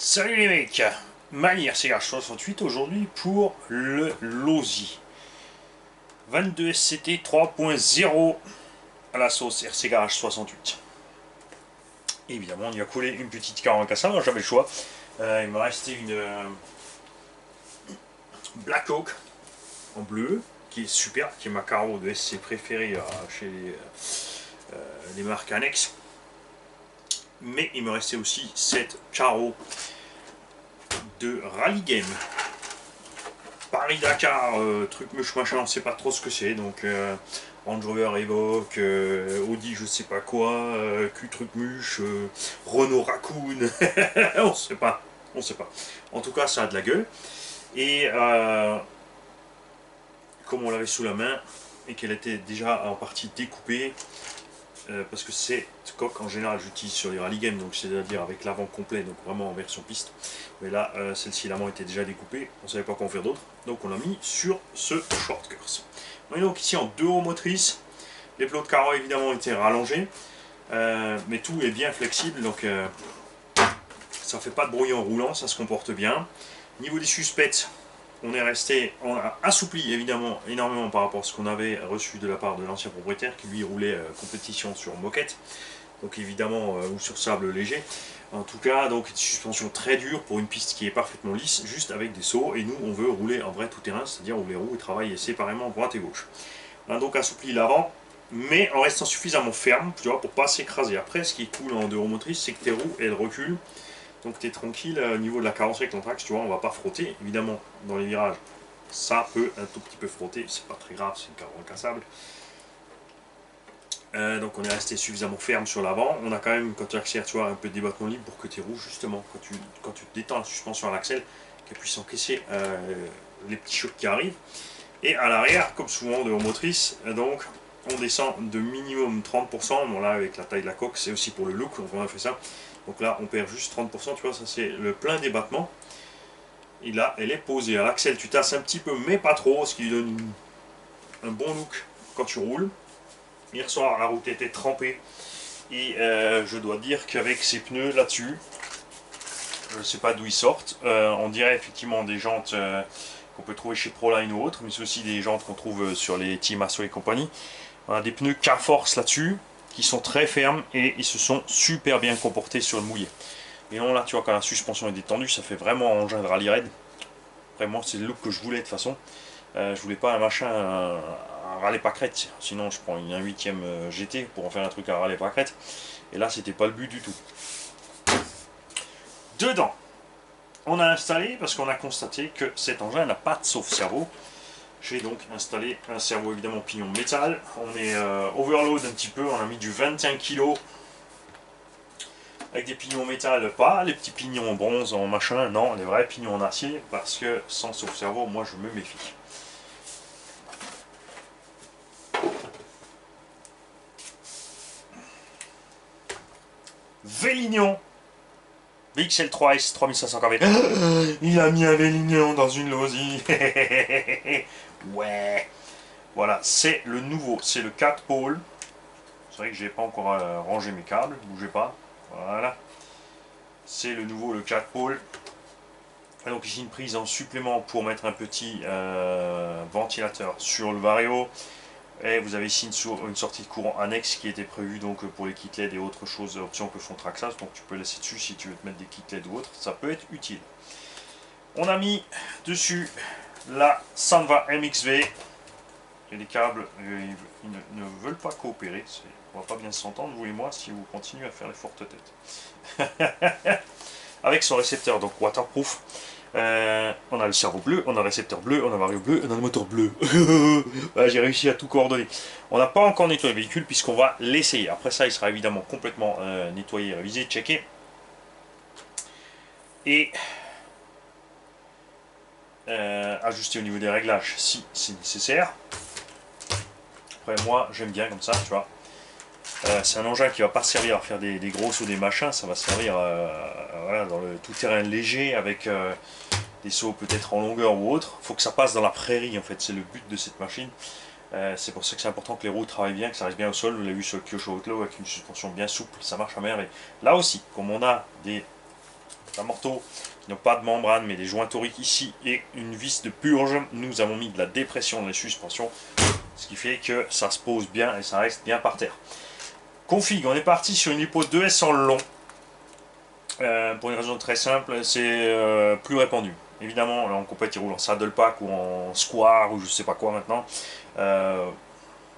Salut les mecs, Manière Garage 68 aujourd'hui pour le Losi 22 SCT 3.0 à la sauce RC Garage 68. Évidemment, on y a collé une petite carre en cassage, j'avais le choix. Il me restait une Black Oak en bleu qui est super, qui est ma carreau de SC préférée chez les marques annexes. Mais il me restait aussi cette carreau de Rally Game. Paris-Dakar, truc mouche machin, on sait pas trop ce que c'est, donc Range Rover Evoque, Audi je sais pas quoi, Q-truc muche, Renault Raccoon, on sait pas, on sait pas. En tout cas ça a de la gueule, et comme on l'avait sous la main, et qu'elle était déjà en partie découpée, parce que cette coque en général j'utilise sur les rally games, donc c'est-à-dire avec l'avant complet, donc vraiment en version piste. Mais là, celle-ci l'avant était déjà découpée, on ne savait pas quoi en faire d'autre, donc on l'a mis sur ce short course. On est donc ici en 2 roues motrices, les plots de carreau évidemment étaient rallongés, mais tout est bien flexible, donc ça ne fait pas de bruit en roulant, ça se comporte bien. Niveau des suspects, on a assoupli évidemment énormément par rapport à ce qu'on avait reçu de la part de l'ancien propriétaire qui lui roulait compétition sur moquette, donc évidemment ou sur sable léger. En tout cas, donc une suspension très dure pour une piste qui est parfaitement lisse, juste avec des sauts, et nous on veut rouler en vrai tout terrain, c'est-à-dire où les roues travaillent séparément droite et gauche. On a donc assoupli l'avant, mais en restant suffisamment ferme, tu vois, pour pas s'écraser. Après, ce qui est cool en deux roues motrices, c'est que tes roues elles reculent. Donc tu es tranquille au niveau de la carrosserie avec ton trax, tu vois, on va pas frotter. Évidemment, dans les virages, ça peut un tout petit peu frotter, c'est pas très grave, c'est une carreau incassable. Donc on est resté suffisamment ferme sur l'avant. On a quand même, quand tu accélères, tu vois, un peu de débattement libre pour que tes roues, justement, quand tu détends la suspension à l'axel, qu'elle puisse encaisser les petits chocs qui arrivent. Et à l'arrière, comme souvent de haut motrice, donc on descend de minimum 30%. Bon là, avec la taille de la coque, c'est aussi pour le look, donc on a fait ça. Donc là, on perd juste 30%, tu vois, ça c'est le plein débattement. Et là, elle est posée. À l'axel, tu tasses un petit peu, mais pas trop, ce qui lui donne un bon look quand tu roules. Hier soir, la route était trempée. Et je dois dire qu'avec ces pneus là-dessus, je ne sais pas d'où ils sortent. On dirait effectivement des jantes qu'on peut trouver chez Proline ou autre, mais c'est aussi des jantes qu'on trouve sur les Team Asso et compagnie. On a des pneus K-Force là-dessus, qui sont très fermes et ils se sont super bien comportés sur le mouillé. Et non, là, tu vois, quand la suspension est détendue, ça fait vraiment engin de rallye raid. Vraiment, c'est le look que je voulais de toute façon. Je voulais pas un machin, un rallye pâquerette. Sinon, je prends un 8ème GT pour en faire un truc à rallye pâquerette. Et là, c'était pas le but du tout. Dedans, on a installé, parce qu'on a constaté que cet engin n'a pas de sauve-cerveau. J'ai donc installé un cerveau évidemment pignon métal. On est overload un petit peu, on a mis du 21 kg avec des pignons métal, pas les petits pignons en bronze, en machin, non, les vrais pignons en acier, parce que sans sauve-cerveau, moi je me méfie. Vélignon VXL3S 3500 kV. Il a mis un Vélignon dans une Losi. Ouais. Voilà, c'est le nouveau, c'est le 4 pôles. C'est vrai que j'ai pas encore rangé mes câbles, bougez pas. Voilà. C'est le nouveau, le 4 pôles. Donc ici une prise en supplément pour mettre un petit ventilateur sur le Vario. Et vous avez ici une sortie de courant annexe qui était prévue donc pour les kits LED et autres choses, options que font Traxxas. Donc tu peux laisser dessus si tu veux te mettre des kits LED ou autres, ça peut être utile. On a mis dessus la Sanva MXV. Et les câbles, ils ne veulent pas coopérer. On va pas bien s'entendre, vous et moi, si vous continuez à faire les fortes têtes. Avec son récepteur, donc waterproof. On a le cerveau bleu, on a le récepteur bleu, on a le vario bleu, on a le moteur bleu. Voilà, j'ai réussi à tout coordonner. On n'a pas encore nettoyé le véhicule puisqu'on va l'essayer. Après ça, il sera évidemment complètement nettoyé, révisé, checké. Et ajusté au niveau des réglages si c'est nécessaire. Après moi, j'aime bien comme ça, tu vois. C'est un engin qui va pas servir à faire des gros sauts, des machins, ça va servir voilà, dans le tout-terrain léger avec des sauts peut-être en longueur ou autre. Il faut que ça passe dans la prairie en fait, c'est le but de cette machine. C'est pour ça que c'est important que les roues travaillent bien, que ça reste bien au sol. Vous l'avez vu sur le Kyosho Outlaw avec une suspension bien souple, ça marche à merveille. Là aussi, comme on a des un morteau qui n'a pas de membrane mais des joints toriques ici et une vis de purge. Nous avons mis de la dépression dans les suspensions, ce qui fait que ça se pose bien et ça reste bien par terre. Config, on est parti sur une lipo 2S en long. Pour une raison très simple, c'est plus répandu. Évidemment, là, en compète, il roule en saddle pack ou en square ou je sais pas quoi maintenant.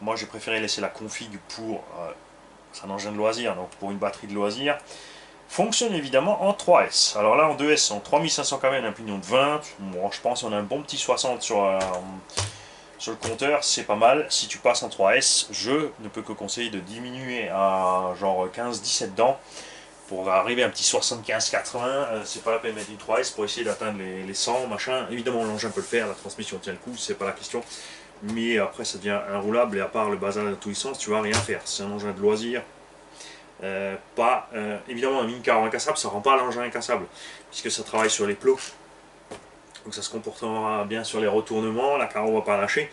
Moi, j'ai préféré laisser la config pour c'est un engin de loisir, donc pour une batterie de loisir. Fonctionne évidemment en 3S. Alors là, en 2S, en 3500 km, un pignon de 20. Bon, je pense qu'on a un bon petit 60 sur le compteur, c'est pas mal. Si tu passes en 3S, je ne peux que conseiller de diminuer à genre 15-17 dents pour arriver à un petit 75-80. C'est pas la peine de mettre une 3S pour essayer d'atteindre les 100, machin. Évidemment, l'engin peut le faire, la transmission tient le coup, c'est pas la question. Mais après, ça devient inroulable et à part le bazar dans tous les sens, tu vas rien faire. C'est un engin de loisir. Évidemment, un mini carreau incassable, ça rend pas l'engin incassable puisque ça travaille sur les plots. Donc ça se comportera bien sur les retournements, la carreau va pas lâcher,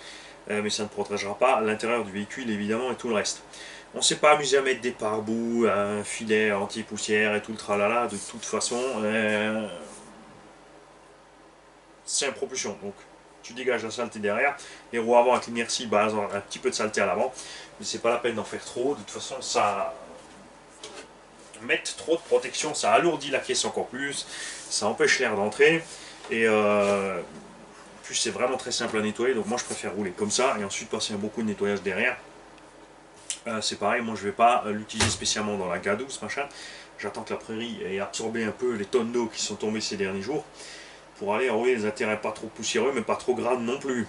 mais ça ne protégera pas l'intérieur du véhicule évidemment et tout le reste. On ne s'est pas amusé à mettre des pare-boues, un filet anti-poussière et tout le tralala, de toute façon, c'est une propulsion, donc tu dégages la saleté derrière. Les roues avant avec l'inertie, bah, elles ont un petit peu de saleté à l'avant, mais c'est pas la peine d'en faire trop, de toute façon ça... Mettre trop de protection, ça alourdit la caisse encore plus, ça empêche l'air d'entrer, et plus c'est vraiment très simple à nettoyer, donc moi je préfère rouler comme ça, et ensuite passer beaucoup de nettoyage derrière. C'est pareil, moi je vais pas l'utiliser spécialement dans la gadoue ce machin, j'attends que la prairie ait absorbé un peu les tonnes d'eau qui sont tombées ces derniers jours, pour aller enrouler les intérêts pas trop poussiéreux, mais pas trop gras non plus.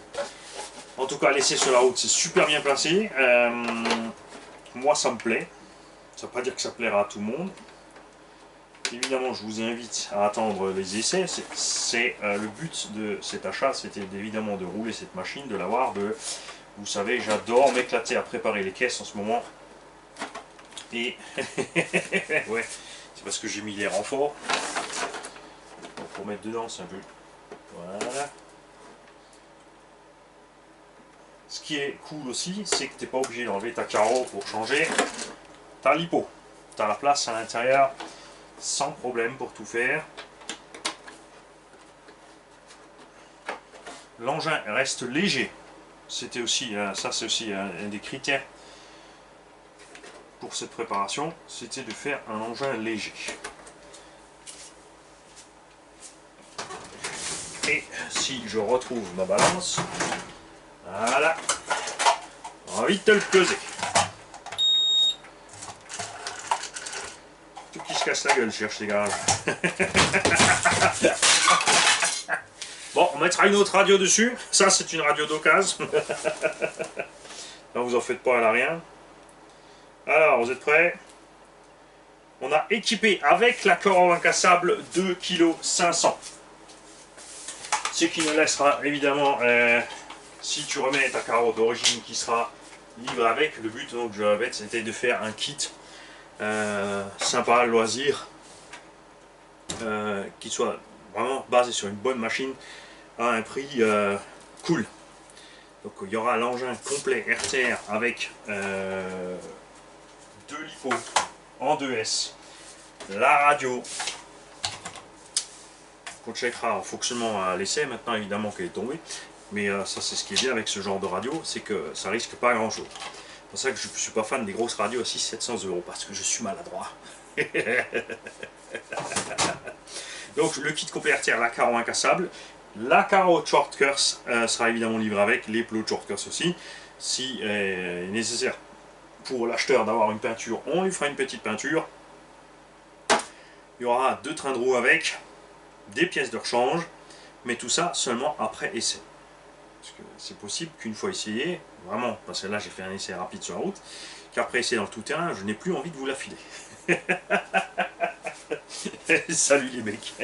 En tout cas, l'essai sur la route, c'est super bien placé, moi ça me plaît. Ça ne veut pas dire que ça plaira à tout le monde. Évidemment, je vous invite à attendre les essais. C'est le but de cet achat, c'était évidemment de rouler cette machine, de l'avoir. Vous savez, j'adore m'éclater à préparer les caisses en ce moment. Et ouais, c'est parce que j'ai mis les renforts. Donc, pour mettre dedans, c'est un peu. Voilà. Ce qui est cool aussi, c'est que tu n'es pas obligé d'enlever ta carreau pour changer ta lipo. Tu as la place à l'intérieur sans problème pour tout faire. L'engin reste léger. C'était aussi, ça c'est aussi un des critères pour cette préparation, c'était de faire un engin léger. Et si je retrouve ma balance, voilà, on va vite te le peser. Tout qui se casse la gueule, cherche les garages. Bon, on mettra une autre radio dessus. Ça, c'est une radio d'occasion. Non, vous en faites pas, elle a rien. Alors, vous êtes prêts? On a équipé avec la corde incassable 2,5 kg. Ce qui nous laissera évidemment, si tu remets ta carreau d'origine qui sera livrée avec, le but, donc je le répète, c'était de faire un kit sympa, loisir, qui soit vraiment basé sur une bonne machine à un prix cool. Donc il y aura l'engin complet RTR avec 2 lipos en 2S, la radio qu'on checkera en fonctionnement à l'essai maintenant évidemment qu'elle est tombée, mais ça c'est ce qui est bien avec ce genre de radio, c'est que ça risque pas grand chose. C'est pour ça que je ne suis pas fan des grosses radios à 600-700 €, parce que je suis maladroit. Donc le kit complet RTR, la carreau incassable, la carreau short curse sera évidemment livrée avec, les plots de short curse aussi. Si nécessaire pour l'acheteur d'avoir une peinture, on lui fera une petite peinture. Il y aura 2 trains de roues avec, des pièces de rechange, mais tout ça seulement après essai. Parce que c'est possible qu'une fois essayé, vraiment, parce que là j'ai fait un essai rapide sur la route, qu'après essai dans le tout-terrain, je n'ai plus envie de vous la filer. Salut les mecs.